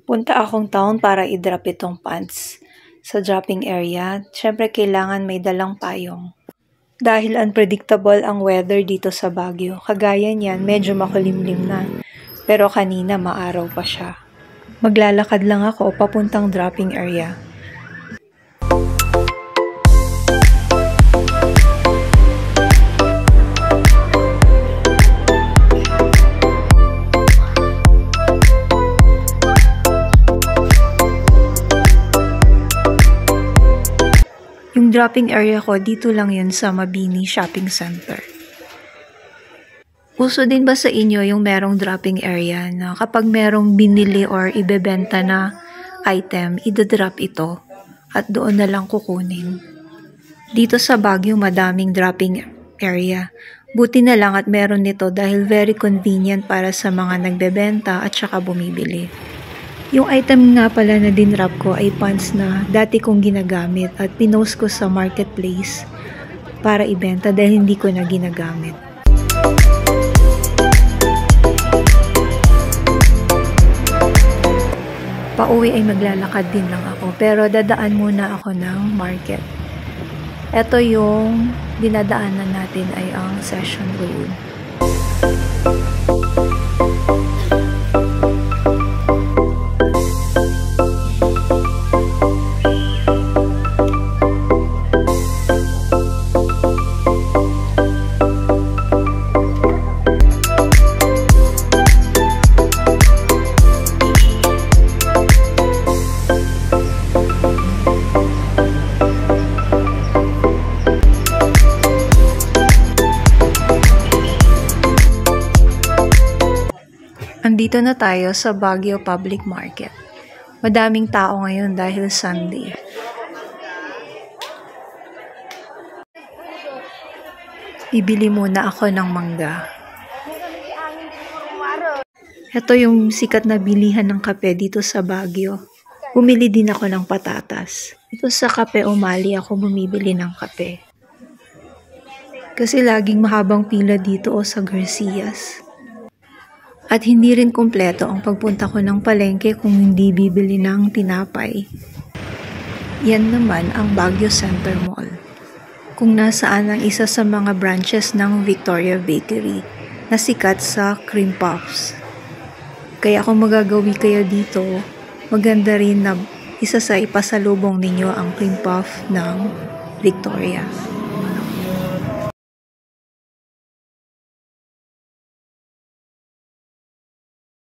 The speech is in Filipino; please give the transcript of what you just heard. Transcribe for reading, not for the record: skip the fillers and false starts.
Punta akong town para i-drop itong pants. Sa dropping area, syempre kailangan may dalang payong. Dahil unpredictable ang weather dito sa Baguio, kagaya niyan medyo makulimlim na. Pero kanina maaraw pa siya. Maglalakad lang ako papuntang dropping area. Yung dropping area ko, dito lang yun sa Mabini Shopping Center. Uso din ba sa inyo yung merong dropping area na kapag merong binili or ibebenta na item, idodrop ito at doon na lang kukunin? Dito sa Baguio, madaming dropping area. Buti na lang at meron nito dahil very convenient para sa mga nagbebenta at saka bumibili. Yung item nga pala na dinrap ko ay pants na dati kong ginagamit at pinost ko sa marketplace para ibenta dahil hindi ko na ginagamit. Pauwi ay maglalakad din lang ako pero dadaan muna ako ng market. Ito yung dinadaanan natin ay ang Session Road. Andito na tayo sa Baguio Public Market. Madaming tao ngayon dahil Sunday. Bibili muna ako ng mangga. Ito yung sikat na bilihan ng kape dito sa Baguio. Bumili din ako ng patatas. Ito sa Kape Umali ako bumibili ng kape. Kasi laging mahabang pila dito o sa Garcias. At hindi rin kumpleto ang pagpunta ko ng palengke kung hindi bibili ng tinapay. Yan naman ang Baguio Center Mall. Kung nasaan ang isa sa mga branches ng Victoria Bakery na sikat sa cream puffs. Kaya kung magagawi kayo dito, maganda rin na isa sa ipasalubong ninyo ang cream puff ng Victoria.